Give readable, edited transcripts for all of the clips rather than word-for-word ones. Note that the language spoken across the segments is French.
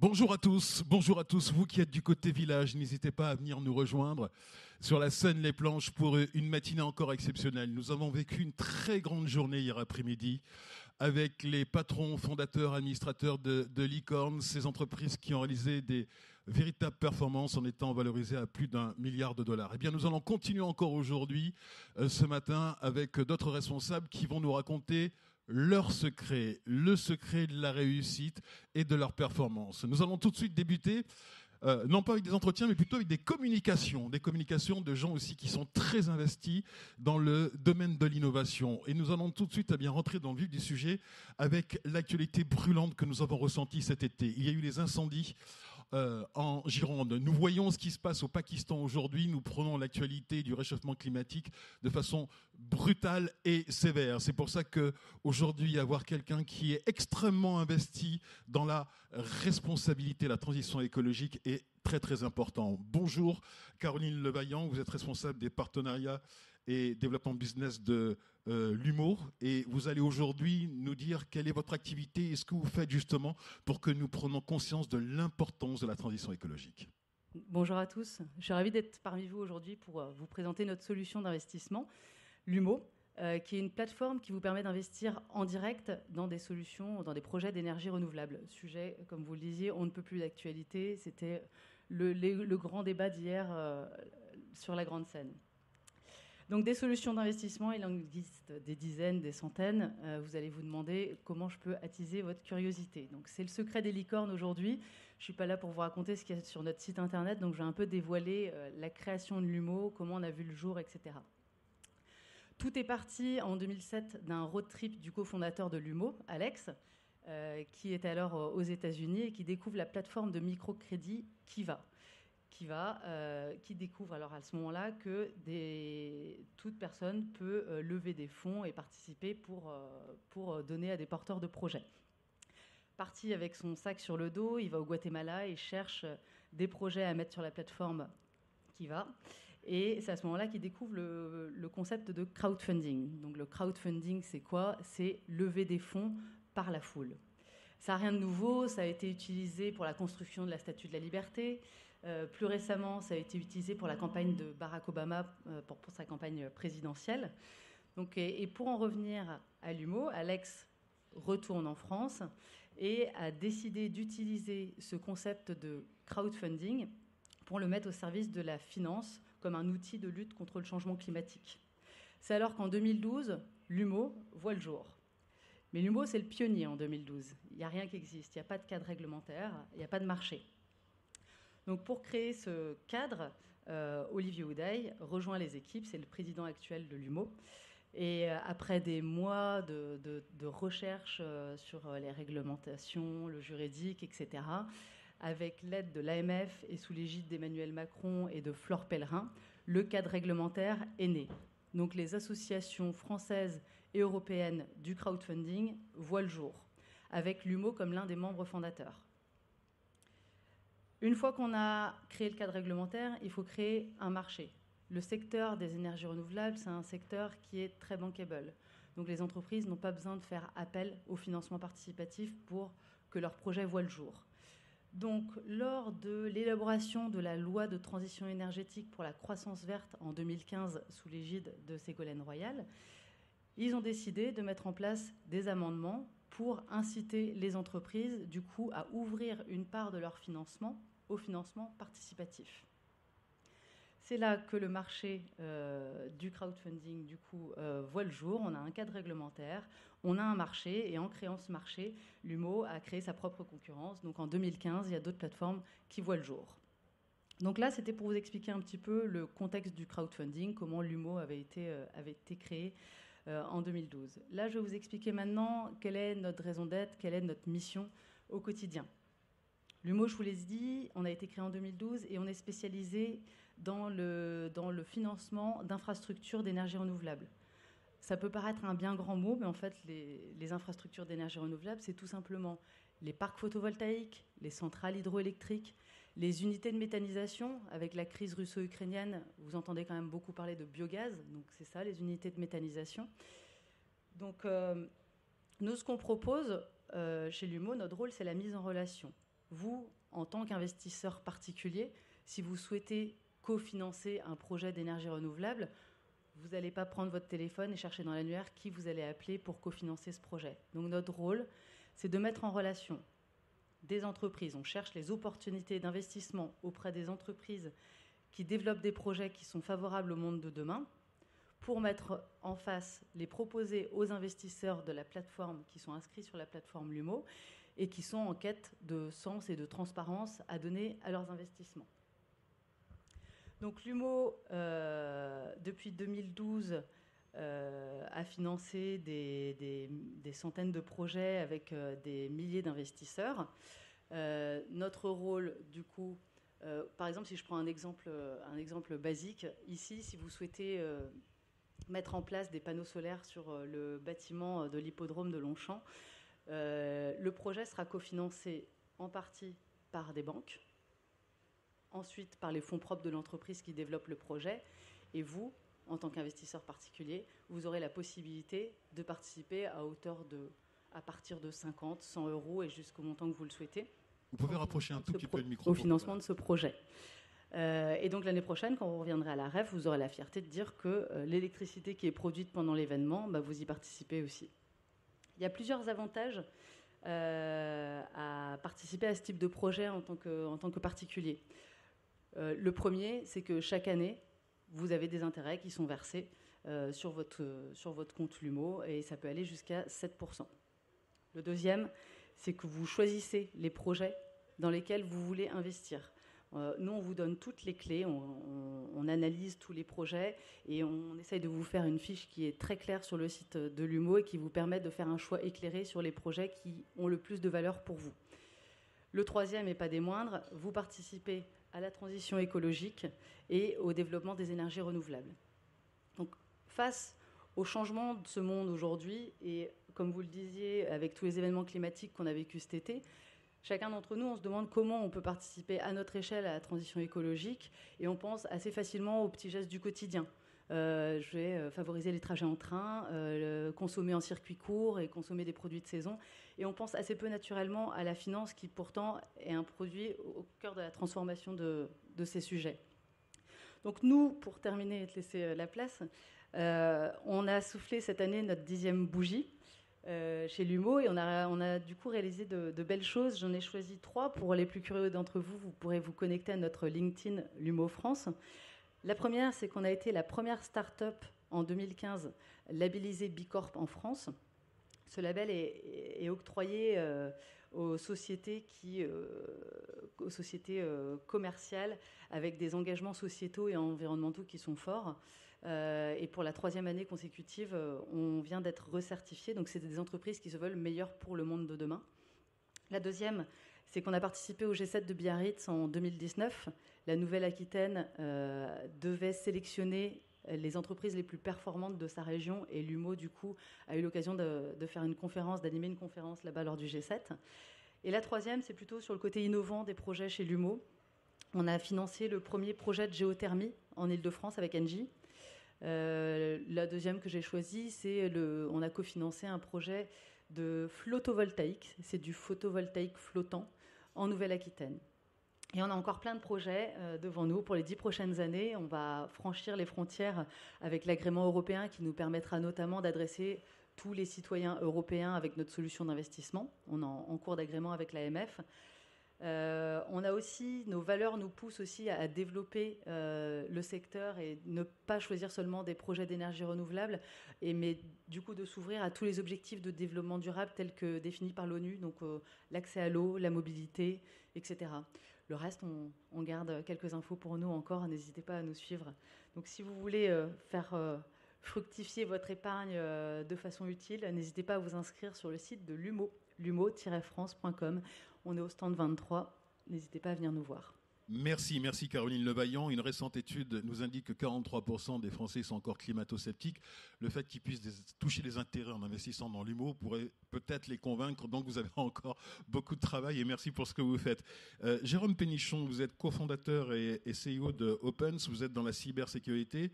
Bonjour à tous, vous qui êtes du côté village, n'hésitez pas à venir nous rejoindre sur la scène Les Planches pour une matinée encore exceptionnelle. Nous avons vécu une très grande journée hier après-midi avec les patrons, fondateurs, administrateurs de Licorne, ces entreprises qui ont réalisé des véritables performances en étant valorisées à plus d'1 milliard de dollars. Eh bien, nous allons continuer encore aujourd'hui, ce matin, avec d'autres responsables qui vont nous raconter leur secret, le secret de la réussite et de leur performance. Nous allons tout de suite débuter, non pas avec des entretiens, mais plutôt avec des communications de gens aussi qui sont très investis dans le domaine de l'innovation. Et nous allons tout de suite rentrer dans le vif du sujet avec l'actualité brûlante que nous avons ressentie cet été. Il y a eu les incendies en Gironde. Nous voyons ce qui se passe au Pakistan aujourd'hui. Nous prenons l'actualité du réchauffement climatique de façon brutale et sévère. C'est pour ça qu'aujourd'hui, avoir quelqu'un qui est extrêmement investi dans la responsabilité, la transition écologique est très très important. Bonjour Caroline Levaillant, vous êtes responsable des partenariats et développement business de l'humour. Et vous allez aujourd'hui nous dire quelle est votre activité et ce que vous faites justement pour que nous prenions conscience de l'importance de la transition écologique. Bonjour à tous. Je suis ravie d'être parmi vous aujourd'hui pour vous présenter notre solution d'investissement, l'humo, qui est une plateforme qui vous permet d'investir en direct dans des solutions, dans des projets d'énergie renouvelable. Sujet, comme vous le disiez, on ne peut plus d'actualité. C'était le grand débat d'hier sur la grande scène. Donc des solutions d'investissement, il en existe des dizaines, des centaines. Vous allez vous demander comment je peux attiser votre curiosité. Donc c'est le secret des licornes aujourd'hui. Je ne suis pas là pour vous raconter ce qu'il y a sur notre site internet, donc je vais un peu dévoiler la création de l'humo, comment on a vu le jour, etc. Tout est parti en 2007 d'un road trip du cofondateur de l'humo, Alex, qui était alors aux États-Unis et qui découvre la plateforme de microcrédit Kiva. Qui découvre alors à ce moment-là que toute personne peut lever des fonds et participer pour donner à des porteurs de projets. Parti avec son sac sur le dos, il va au Guatemala et cherche des projets à mettre sur la plateforme Kiva. Et c'est à ce moment-là qu'il découvre le concept de crowdfunding. Donc le crowdfunding, c'est quoi ? C'est lever des fonds par la foule. Ça n'a rien de nouveau, ça a été utilisé pour la construction de la Statue de la Liberté. Plus récemment, ça a été utilisé pour la campagne de Barack Obama, pour sa campagne présidentielle. Donc, et pour en revenir à l'humo, Alex retourne en France et a décidé d'utiliser ce concept de crowdfunding pour le mettre au service de la finance comme un outil de lutte contre le changement climatique. C'est alors qu'en 2012, l'humo voit le jour. Mais l'humo, c'est le pionnier en 2012. Il n'y a rien qui existe, il n'y a pas de cadre réglementaire, il n'y a pas de marché. Donc pour créer ce cadre, Olivier Houdaille rejoint les équipes, c'est le président actuel de l'humo. Et après des mois de recherche sur les réglementations, le juridique, etc., avec l'aide de l'AMF et sous l'égide d'Emmanuel Macron et de Flore Pellerin, le cadre réglementaire est né. Donc les associations françaises et européennes du crowdfunding voient le jour, avec l'humo comme l'un des membres fondateurs. Une fois qu'on a créé le cadre réglementaire, il faut créer un marché. Le secteur des énergies renouvelables, c'est un secteur qui est très bankable. Donc les entreprises n'ont pas besoin de faire appel au financement participatif pour que leur projet voie le jour. Donc, lors de l'élaboration de la loi de transition énergétique pour la croissance verte en 2015, sous l'égide de Ségolène Royal, ils ont décidé de mettre en place des amendements pour inciter les entreprises, du coup, à ouvrir une part de leur financement au financement participatif. C'est là que le marché du crowdfunding, du coup, voit le jour. On a un cadre réglementaire, on a un marché, et en créant ce marché, l'humo a créé sa propre concurrence. Donc en 2015, il y a d'autres plateformes qui voient le jour. Donc là, c'était pour vous expliquer un petit peu le contexte du crowdfunding, comment l'humo avait été créé en 2012. Là, je vais vous expliquer maintenant quelle est notre raison d'être, quelle est notre mission au quotidien. L'humo, je vous l'ai dit, on a été créé en 2012 et on est spécialisé dans le financement d'infrastructures d'énergie renouvelable. Ça peut paraître un bien grand mot, mais en fait, les infrastructures d'énergie renouvelable, c'est tout simplement les parcs photovoltaïques, les centrales hydroélectriques, les unités de méthanisation. Avec la crise russo-ukrainienne, vous entendez quand même beaucoup parler de biogaz, donc c'est ça, les unités de méthanisation. Donc, nous, ce qu'on propose chez l'humo, notre rôle, c'est la mise en relation vous, en tant qu'investisseur particulier, si vous souhaitez cofinancer un projet d'énergie renouvelable, vous n'allez pas prendre votre téléphone et chercher dans l'annuaire qui vous allez appeler pour cofinancer ce projet. Donc notre rôle, c'est de mettre en relation des entreprises. On cherche les opportunités d'investissement auprès des entreprises qui développent des projets qui sont favorables au monde de demain, pour mettre en face, les proposer aux investisseurs de la plateforme qui sont inscrits sur la plateforme Lumo et qui sont en quête de sens et de transparence à donner à leurs investissements. Donc Lumo, depuis 2012, a financé des centaines de projets avec des milliers d'investisseurs. Notre rôle, du coup, par exemple, si je prends un exemple basique, ici, si vous souhaitez mettre en place des panneaux solaires sur le bâtiment de l'hippodrome de Longchamp, le projet sera cofinancé en partie par des banques, ensuite par les fonds propres de l'entreprise qui développe le projet, et vous, en tant qu'investisseur particulier, vous aurez la possibilité de participer à partir de 50, 100 euros et jusqu'au montant que vous le souhaitez. Vous pouvez rapprocher un tout petit peu le micro. Au financement de ce projet. Et donc l'année prochaine, quand vous reviendrez à la REF, vous aurez la fierté de dire que l'électricité qui est produite pendant l'événement, vous y participez aussi. Il y a plusieurs avantages à participer à ce type de projet en tant que particulier. Le premier, c'est que chaque année, vous avez des intérêts qui sont versés sur votre compte Lumo, et ça peut aller jusqu'à 7%. Le deuxième, c'est que vous choisissez les projets dans lesquels vous voulez investir. Nous, on vous donne toutes les clés, on analyse tous les projets et on essaye de vous faire une fiche qui est très claire sur le site de Lumo et qui vous permet de faire un choix éclairé sur les projets qui ont le plus de valeur pour vous. Le troisième, et pas des moindres, vous participez à la transition écologique et au développement des énergies renouvelables. Donc, face au changement de ce monde aujourd'hui, et comme vous le disiez, avec tous les événements climatiques qu'on a vécus cet été, chacun d'entre nous, on se demande comment on peut participer à notre échelle à la transition écologique, et on pense assez facilement aux petits gestes du quotidien. Je vais favoriser les trajets en train, consommer en circuit court et consommer des produits de saison. Et on pense assez peu naturellement à la finance qui pourtant est un produit au cœur de la transformation de ces sujets. Donc nous, pour terminer et te laisser la place, on a soufflé cette année notre 10e bougie chez Lumo et on a du coup réalisé de belles choses. J'en ai choisi 3 pour les plus curieux d'entre vous. Vous pourrez vous connecter à notre LinkedIn Lumo France. La première, c'est qu'on a été la première start-up en 2015 labellisée Bicorp en France. Ce label est octroyé aux sociétés commerciales avec des engagements sociétaux et environnementaux qui sont forts. Et pour la 3e année consécutive, on vient d'être recertifié. Donc, c'est des entreprises qui se veulent meilleures pour le monde de demain. La deuxième, c'est qu'on a participé au G7 de Biarritz en 2019. La Nouvelle-Aquitaine devait sélectionner les entreprises les plus performantes de sa région et Lumo, du coup, a eu l'occasion de faire une conférence, d'animer une conférence là-bas lors du G7. Et la troisième, c'est plutôt sur le côté innovant des projets chez Lumo. On a financé le premier projet de géothermie en Île-de-France avec Engie. La deuxième que j'ai choisie, c'est on a cofinancé un projet de photovoltaïque. C'est du photovoltaïque flottant en Nouvelle-Aquitaine. Et on a encore plein de projets devant nous pour les 10 prochaines années. On va franchir les frontières avec l'agrément européen qui nous permettra notamment d'adresser tous les citoyens européens avec notre solution d'investissement. On est en cours d'agrément avec l'AMF. On a aussi, nos valeurs nous poussent aussi à développer le secteur et ne pas choisir seulement des projets d'énergie renouvelable, mais du coup de s'ouvrir à tous les objectifs de développement durable tels que définis par l'ONU, donc l'accès à l'eau, la mobilité, etc. Le reste, on garde quelques infos pour nous encore, n'hésitez pas à nous suivre. Donc si vous voulez faire fructifier votre épargne de façon utile, n'hésitez pas à vous inscrire sur le site de Lumo, lumo-france.com. On est au stand 23, n'hésitez pas à venir nous voir. Merci Caroline Levaillant. Une récente étude nous indique que 43% des Français sont encore climato-sceptiques. Le fait qu'ils puissent toucher les intérêts en investissant dans Lumo pourrait peut-être les convaincre. Donc vous avez encore beaucoup de travail et merci pour ce que vous faites. Jérôme Pénichon, vous êtes cofondateur et CEO de Opens. Vous êtes dans la cybersécurité.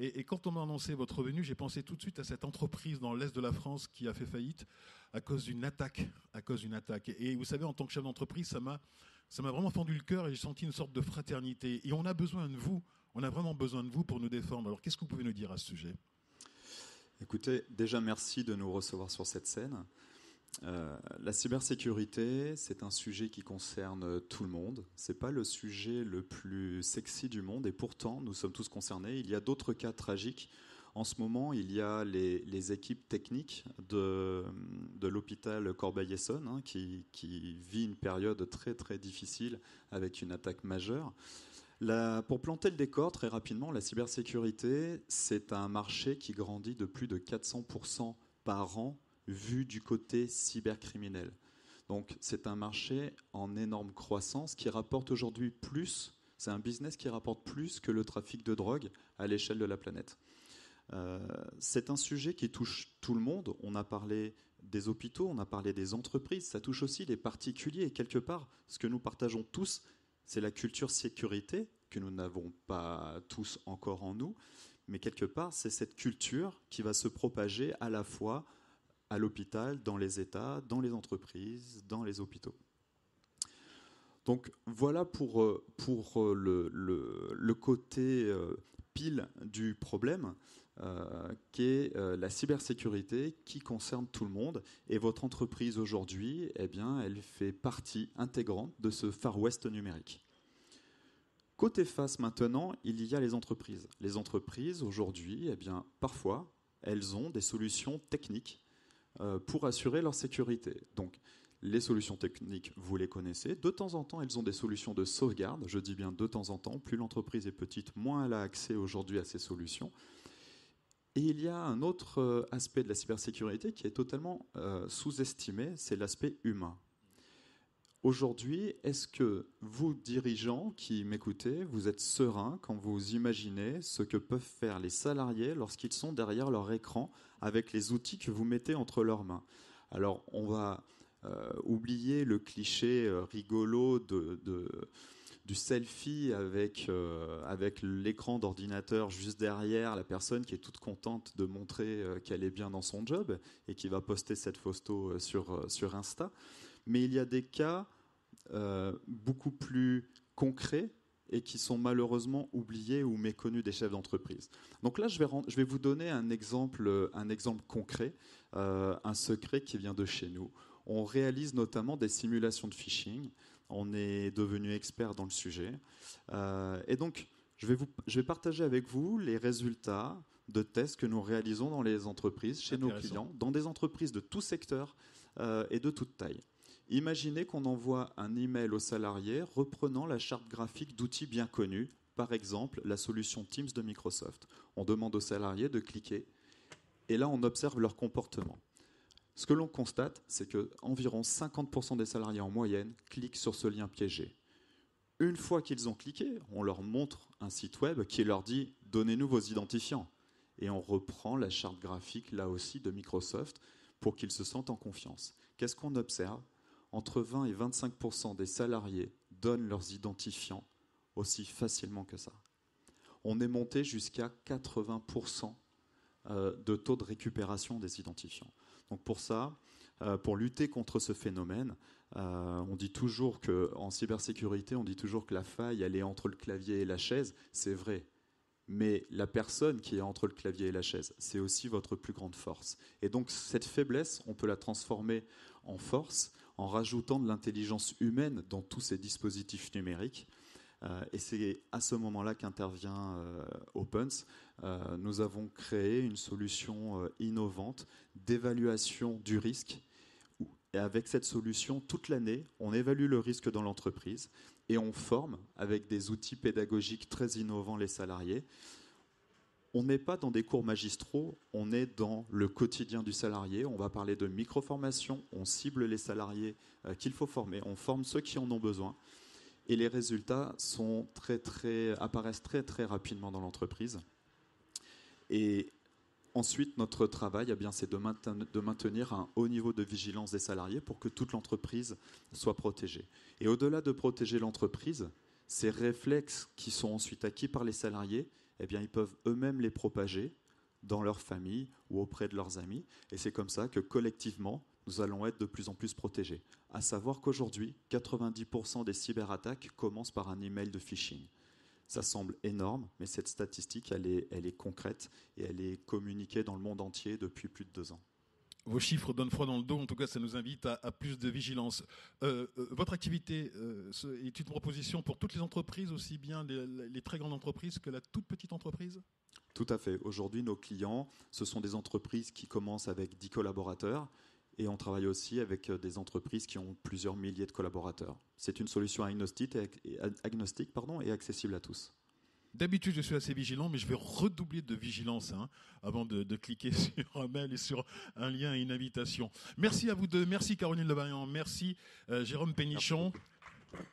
Et quand on m'a annoncé votre venue, j'ai pensé tout de suite à cette entreprise dans l'Est de la France qui a fait faillite à cause d'une attaque. Et vous savez, en tant que chef d'entreprise, ça m'a vraiment fendu le cœur et j'ai senti une sorte de fraternité. Et on a besoin de vous, on a vraiment besoin de vous pour nous défendre. Alors qu'est-ce que vous pouvez nous dire à ce sujet ? Écoutez, déjà merci de nous recevoir sur cette scène. La cybersécurité, c'est un sujet qui concerne tout le monde. Ce n'est pas le sujet le plus sexy du monde et pourtant nous sommes tous concernés. Il y a d'autres cas tragiques. En ce moment, il y a les équipes techniques de l'hôpital Corbeil-Essonnes qui vit une période très très difficile avec une attaque majeure. Pour planter le décor, très rapidement, la cybersécurité, c'est un marché qui grandit de plus de 400% par an vu du côté cybercriminel. Donc c'est un marché en énorme croissance qui rapporte aujourd'hui plus, c'est un business qui rapporte plus que le trafic de drogue à l'échelle de la planète. C'est un sujet qui touche tout le monde. On a parlé des hôpitaux, on a parlé des entreprises, ça touche aussi les particuliers. Et quelque part, ce que nous partageons tous, c'est la culture sécurité que nous n'avons pas tous encore en nous, mais quelque part, c'est cette culture qui va se propager à la fois à l'hôpital, dans les États, dans les entreprises, dans les hôpitaux. Donc voilà pour le côté pile du problème, qui est la cybersécurité qui concerne tout le monde. Et votre entreprise aujourd'hui, eh bien, elle fait partie intégrante de ce Far West numérique. Côté face maintenant, il y a les entreprises. Les entreprises aujourd'hui, eh bien, parfois, elles ont des solutions techniques pour assurer leur sécurité. Donc, les solutions techniques, vous les connaissez. De temps en temps, elles ont des solutions de sauvegarde. Je dis bien de temps en temps. Plus l'entreprise est petite, moins elle a accès aujourd'hui à ces solutions. Et il y a un autre aspect de la cybersécurité qui est totalement sous-estimé, c'est l'aspect humain. Aujourd'hui, est-ce que vous, dirigeants qui m'écoutez, vous êtes sereins quand vous imaginez ce que peuvent faire les salariés lorsqu'ils sont derrière leur écran avec les outils que vous mettez entre leurs mains? Alors, on va oublier le cliché rigolo du selfie avec l'écran d'ordinateur juste derrière la personne qui est toute contente de montrer qu'elle est bien dans son job et qui va poster cette photo sur Insta. Mais il y a des cas beaucoup plus concrets et qui sont malheureusement oubliés ou méconnus des chefs d'entreprise. Donc là, je vais vous donner un exemple concret, un secret qui vient de chez nous. On réalise notamment des simulations de phishing. On est devenu expert dans le sujet. Et donc, je vais partager avec vous les résultats de tests que nous réalisons dans les entreprises, chez nos clients, dans des entreprises de tout secteur et de toute taille. Imaginez qu'on envoie un email aux salariés reprenant la charte graphique d'outils bien connus, par exemple la solution Teams de Microsoft. On demande aux salariés de cliquer et là on observe leur comportement. Ce que l'on constate, c'est qu'environ 50% des salariés en moyenne cliquent sur ce lien piégé. Une fois qu'ils ont cliqué, on leur montre un site web qui leur dit « Donnez-nous vos identifiants ». Et on reprend la charte graphique, là aussi, de Microsoft pour qu'ils se sentent en confiance. Qu'est-ce qu'on observe ? Entre 20 et 25% des salariés donnent leurs identifiants aussi facilement que ça. On est monté jusqu'à 80% de taux de récupération des identifiants. Donc pour ça, pour lutter contre ce phénomène, on dit toujours qu'en cybersécurité, on dit toujours que la faille, elle est entre le clavier et la chaise. C'est vrai. Mais la personne qui est entre le clavier et la chaise, c'est aussi votre plus grande force. Et donc cette faiblesse, on peut la transformer en force en rajoutant de l'intelligence humaine dans tous ces dispositifs numériques. Et c'est à ce moment-là qu'intervient Opens. Nous avons créé une solution innovante d'évaluation du risque. Et avec cette solution, toute l'année, on évalue le risque dans l'entreprise et on forme, avec des outils pédagogiques très innovants, les salariés. On n'est pas dans des cours magistraux, on est dans le quotidien du salarié. On va parler de micro-formation, on cible les salariés qu'il faut former, on forme ceux qui en ont besoin. Et les résultats apparaissent très, très rapidement dans l'entreprise. Et ensuite, notre travail, c'est de maintenir un haut niveau de vigilance des salariés pour que toute l'entreprise soit protégée. Et au-delà de protéger l'entreprise, ces réflexes qui sont ensuite acquis par les salariés, eh bien, ils peuvent eux-mêmes les propager dans leur famille ou auprès de leurs amis. Et c'est comme ça que collectivement, nous allons être de plus en plus protégés. À savoir qu'aujourd'hui, 90% des cyberattaques commencent par un email de phishing. Ça semble énorme, mais cette statistique, elle est concrète et elle est communiquée dans le monde entier depuis plus de 2 ans. Vos chiffres donnent froid dans le dos, en tout cas ça nous invite à plus de vigilance. Votre activité est une proposition pour toutes les entreprises, aussi bien les très grandes entreprises que la toute petite entreprise ? Tout à fait. Aujourd'hui, nos clients, ce sont des entreprises qui commencent avec 10 collaborateurs et on travaille aussi avec des entreprises qui ont plusieurs milliers de collaborateurs. C'est une solution agnostique et accessible à tous. D'habitude, je suis assez vigilant, mais je vais redoubler de vigilance avant de cliquer sur un mail et sur un lien et une invitation. Merci à vous deux. Merci Caroline Levaillant. Merci Jérôme Pénichon. Merci.